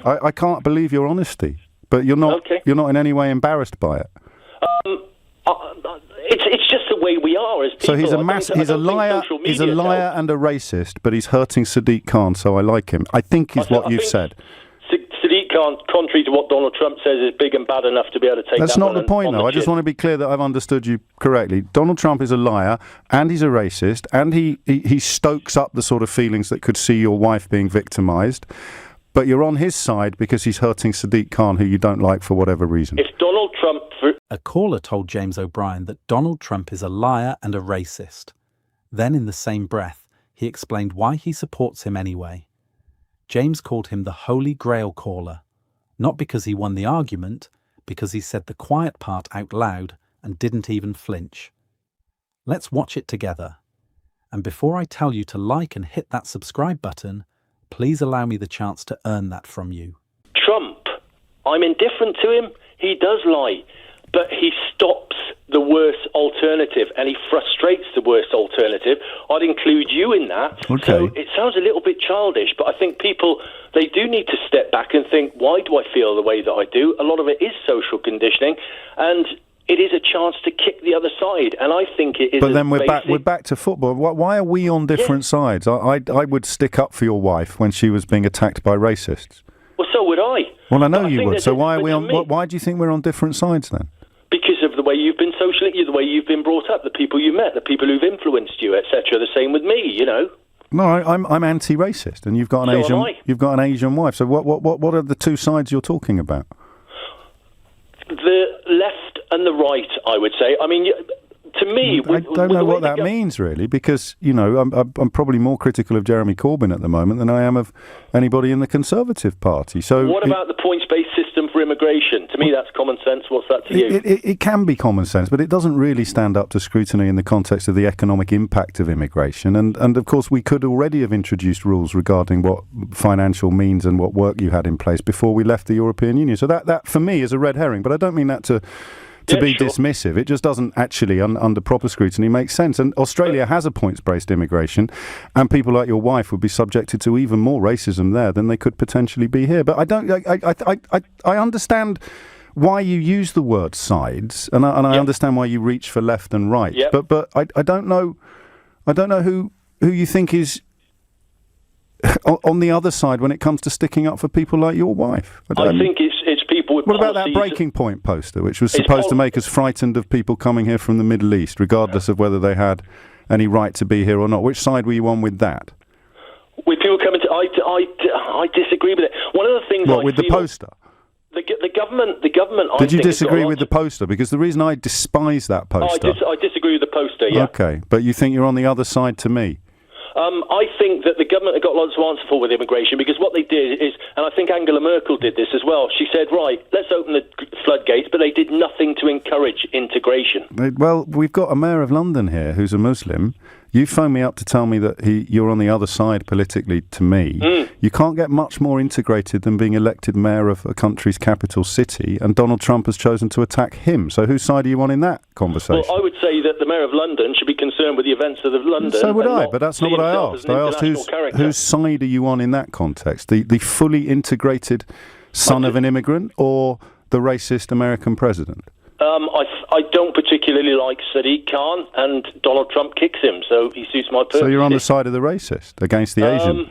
I can't believe your honesty, but you're not. Okay. You're not in any way embarrassed by it. It's just the way we are as people. So he's a liar. He's a liar and a racist, but he's hurting Sadiq Khan. So I like him. I think is what you've said. Sadiq Khan, contrary to what Donald Trump says, is big and bad enough to be able to take. That's that not the point, though. I just want to be clear that I've understood you correctly. Donald Trump is a liar, and he's a racist, and he stokes up the sort of feelings that could see your wife being victimised. But you're on his side because he's hurting Sadiq Khan, who you don't like for whatever reason. If Donald Trump... A caller told James O'Brien that Donald Trump is a liar and a racist. Then, in the same breath, he explained why he supports him anyway. James called him the Holy Grail caller, not because he won the argument, because he said the quiet part out loud and didn't even flinch. Let's watch it together. And before I tell you to like and hit that subscribe button, please allow me the chance to earn that from you. Trump, I'm indifferent to him. He does lie, but he stops the worst alternative and he frustrates the worst alternative. I'd include you in that. Okay. So it sounds a little bit childish, but I think people, they do need to step back and think, why do I feel the way that I do? A lot of it is social conditioning, and it is a chance to kick the other side, and I think it is. But then we're back to football. Why are we on different sides? I would stick up for your wife when she was being attacked by racists. Well, so would I. Well, I know you would. So why are we on? Why do you think we're on different sides then? Because of the way you've been socially, the way you've been brought up, the people you met, the people who've influenced you, etc. The same with me, you know. No, I'm anti-racist, and you've got an Asian wife. So what are the two sides you're talking about? The left and the right, I would say. I mean, to me... I don't know what that means, really, because, you know, I'm probably more critical of Jeremy Corbyn at the moment than I am of anybody in the Conservative Party. So what about the points-based system for immigration? To me, that's common sense. What's that to you? It can be common sense, but it doesn't really stand up to scrutiny in the context of the economic impact of immigration. And of course, we could already have introduced rules regarding what financial means and what work you had in place before we left the European Union. So that for me, is a red herring, but I don't mean that to be dismissive. It just doesn't actually, under proper scrutiny, make sense. And Australia has a points-based immigration, and people like your wife would be subjected to even more racism there than they could potentially be here. But I understand why you use the word sides, and I understand why you reach for left and right. Yep. But I don't know who you think is on the other side when it comes to sticking up for people like your wife. I think it's people with What about that Breaking Point poster, which was supposed to make us frightened of people coming here from the Middle East, regardless of whether they had any right to be here or not? Which side were you on with that? With people coming to... I disagree with it. One of the things What, with the poster? The government... Did you disagree with the poster? Because the reason I despise that poster... I disagree with the poster, yeah. Okay, but you think you're on the other side to me? I think that the government have got lots to answer for with immigration, because what they did is, and I think Angela Merkel did this as well, she said, right, let's open the floodgates, but they did nothing to encourage integration. Well, we've got a mayor of London here who's a Muslim. You phoned me up to tell me that you're on the other side politically to me. You can't get much more integrated than being elected mayor of a country's capital city, and Donald Trump has chosen to attack him. So whose side are you on in that conversation? Well, I would say that the mayor of London should be concerned with the events of London. So would I, but that's not what I asked. I asked whose side are you on in that context? The fully integrated son of an immigrant, or the racist American president? I don't particularly like Sadiq Khan, and Donald Trump kicks him, so he suits my purpose. So you're on the side of the racist against the Asian?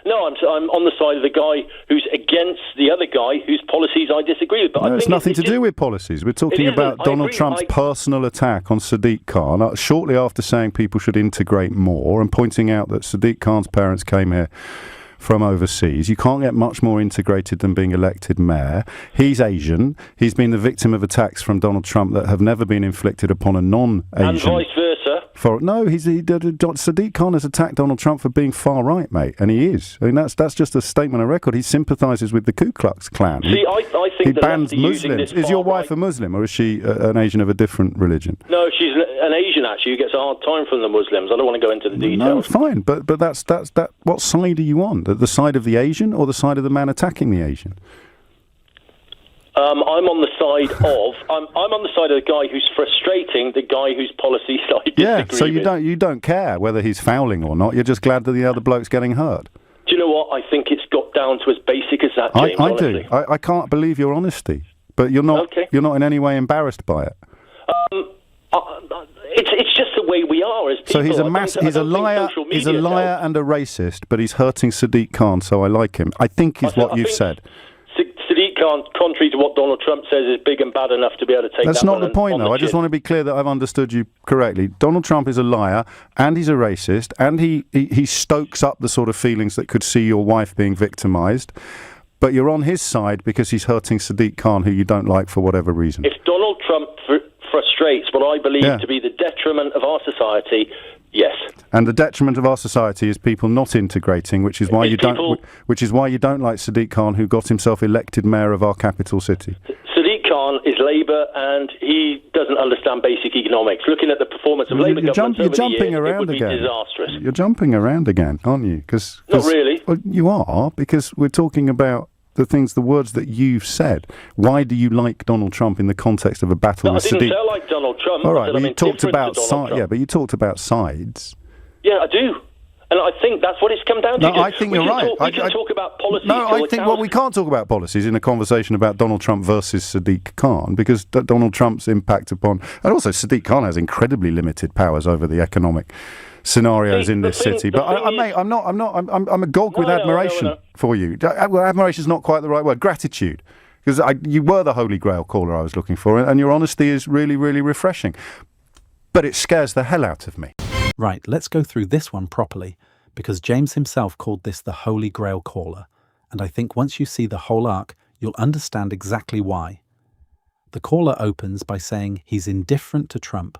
No, I'm on the side of the guy who's against the other guy whose policies I disagree with. But no, it's nothing to do with policies. We're talking about Donald Trump's personal attack on Sadiq Khan shortly after saying people should integrate more and pointing out that Sadiq Khan's parents came here from overseas. You can't get much more integrated than being elected mayor. He's Asian. He's been the victim of attacks from Donald Trump that have never been inflicted upon a non-Asian. And vice versa. Sadiq Khan has attacked Donald Trump for being far right, mate, and he is. I mean, that's just a statement of record. He sympathises with the Ku Klux Klan. See, I think he bans Muslims. Is your wife a Muslim, or is she an Asian of a different religion? No, she's an Asian, actually, who gets a hard time from the Muslims. I don't want to go into the details. No, fine, but that's what side are you on? The side of the Asian or the side of the man attacking the Asian? I'm on the side of I'm on the side of the guy who's frustrating the guy whose policies I disagree with. So you don't care whether he's fouling or not. You're just glad that the other bloke's getting hurt. Do you know what? I think it's got down to as basic as that, James. I honestly. do. I can't believe your honesty, but you're not. Okay. You're not in any way embarrassed by it. It's just the way we are as people. So he's a liar. He's a liar and a racist, but he's hurting Sadiq Khan, so I like him. I think is what you've said. Sadiq Khan, contrary to what Donald Trump says, is big and bad enough to be able to take That's that not the point, though. I just chin. want to be clear that I've understood you correctly. Donald Trump is a liar, and he's a racist, and he stokes up the sort of feelings that could see your wife being victimised. But you're on his side because he's hurting Sadiq Khan, who you don't like for whatever reason. If Donald Trump frustrates what I believe to be the detriment of our society, yes. And the detriment of our society is people not integrating, which is why you don't like Sadiq Khan, who got himself elected mayor of our capital city. Sadiq Khan is Labour, and he doesn't understand basic economics. Looking at the performance of Labour governments over the years, it would be disastrous. You're jumping around again, aren't you? Not really. Well, you are, because we're talking about the words that you've said. Why do you like Donald Trump in the context of a battle with Sadiq? I didn't say I like Donald Trump. All right, but you talked about sides. Yeah, but you talked about sides. Yeah, I do. And I think that's what it's come down to. No, I think you're right. We can talk about policies. No, I think we can't talk about policies in a conversation about Donald Trump versus Sadiq Khan, because Donald Trump's impact upon, and also Sadiq Khan has incredibly limited powers over the economic scenarios in this city. But I'm agog with admiration for you. Well, admiration is not quite the right word. Gratitude, because you were the Holy Grail caller I was looking for, and your honesty is really, really refreshing. But it scares the hell out of me. Right, let's go through this one properly, because James himself called this the Holy Grail caller, and I think once you see the whole arc, you'll understand exactly why. The caller opens by saying he's indifferent to Trump.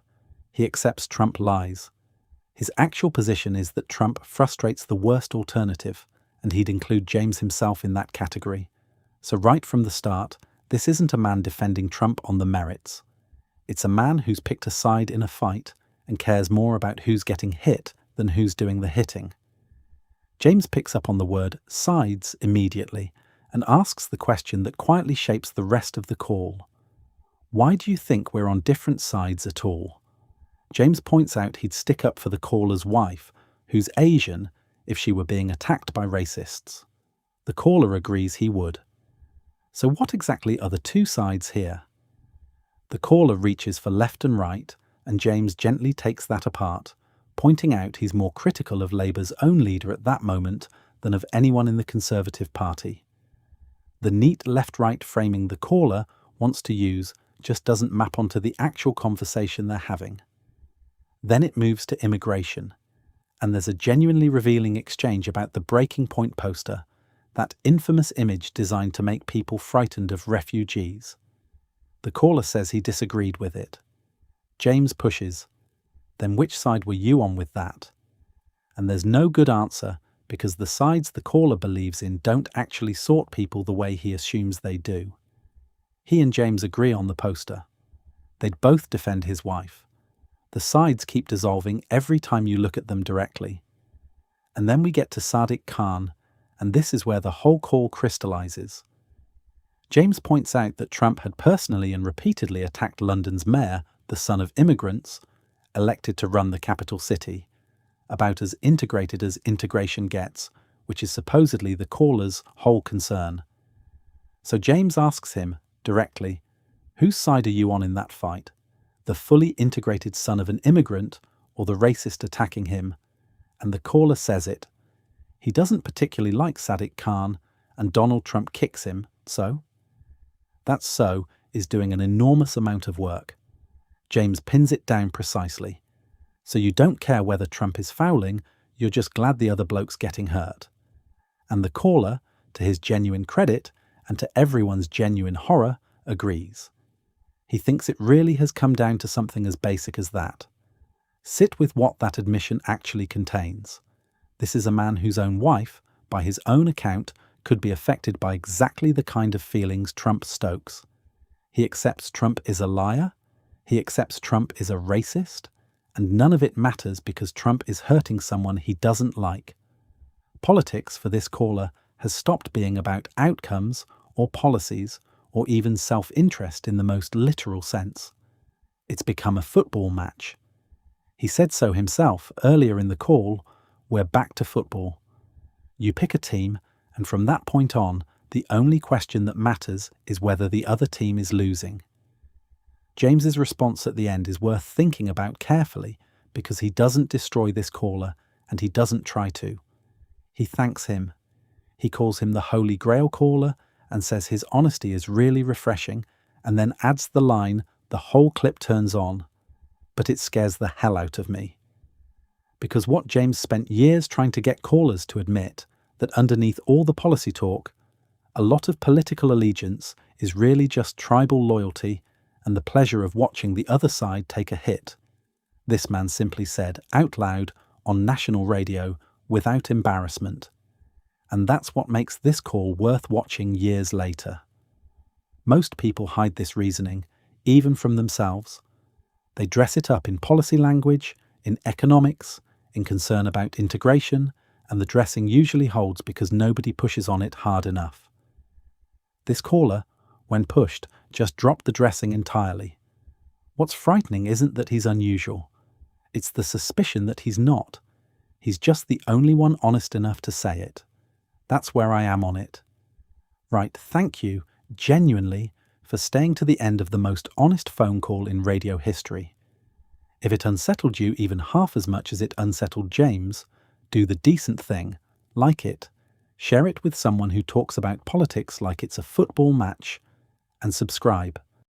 He accepts Trump lies. His actual position is that Trump frustrates the worst alternative, and he'd include James himself in that category. So right from the start, this isn't a man defending Trump on the merits. It's a man who's picked a side in a fight and cares more about who's getting hit than who's doing the hitting. James picks up on the word sides immediately and asks the question that quietly shapes the rest of the call. Why do you think we're on different sides at all? James points out he'd stick up for the caller's wife, who's Asian, if she were being attacked by racists. The caller agrees he would. So what exactly are the two sides here? The caller reaches for left and right, and James gently takes that apart, pointing out he's more critical of Labour's own leader at that moment than of anyone in the Conservative Party. The neat left-right framing the caller wants to use just doesn't map onto the actual conversation they're having. Then it moves to immigration, and there's a genuinely revealing exchange about the breaking point poster, that infamous image designed to make people frightened of refugees. The caller says he disagreed with it. James pushes. Then which side were you on with that? And there's no good answer, because the sides the caller believes in don't actually sort people the way he assumes they do. He and James agree on the poster. They'd both defend his wife. The sides keep dissolving every time you look at them directly. And then we get to Sadiq Khan, and this is where the whole call crystallizes. James points out that Trump had personally and repeatedly attacked London's mayor, the son of immigrants, elected to run the capital city, about as integrated as integration gets, which is supposedly the caller's whole concern. So James asks him, directly, whose side are you on in that fight? The fully integrated son of an immigrant, or the racist attacking him? And the caller says it. He doesn't particularly like Sadiq Khan, and Donald Trump kicks him, so? That so is doing an enormous amount of work. James pins it down precisely. So you don't care whether Trump is fouling, you're just glad the other bloke's getting hurt. And the caller, to his genuine credit, and to everyone's genuine horror, agrees. He thinks it really has come down to something as basic as that. Sit with what that admission actually contains. This is a man whose own wife, by his own account, could be affected by exactly the kind of feelings Trump stokes. He accepts Trump is a liar, he accepts Trump is a racist, and none of it matters because Trump is hurting someone he doesn't like. Politics, for this caller, has stopped being about outcomes or policies or even self-interest in the most literal sense. It's become a football match. He said so himself earlier in the call, we're back to football. You pick a team, and from that point on, the only question that matters is whether the other team is losing. James's response at the end is worth thinking about carefully because he doesn't destroy this caller and he doesn't try to. He thanks him. He calls him the Holy Grail caller and says his honesty is really refreshing, and then adds the line, "The whole clip turns on, but it scares the hell out of me." Because what James spent years trying to get callers to admit, that underneath all the policy talk, a lot of political allegiance is really just tribal loyalty and the pleasure of watching the other side take a hit. This man simply said out loud on national radio without embarrassment. And that's what makes this call worth watching years later. Most people hide this reasoning, even from themselves. They dress it up in policy language, in economics, in concern about integration, and the dressing usually holds because nobody pushes on it hard enough. This caller, when pushed, just dropped the dressing entirely. What's frightening isn't that he's unusual. It's the suspicion that he's not. He's just the only one honest enough to say it. That's where I am on it. Right, thank you, genuinely, for staying to the end of the most honest phone call in radio history. If it unsettled you even half as much as it unsettled James, do the decent thing, like it, share it with someone who talks about politics like it's a football match, and subscribe.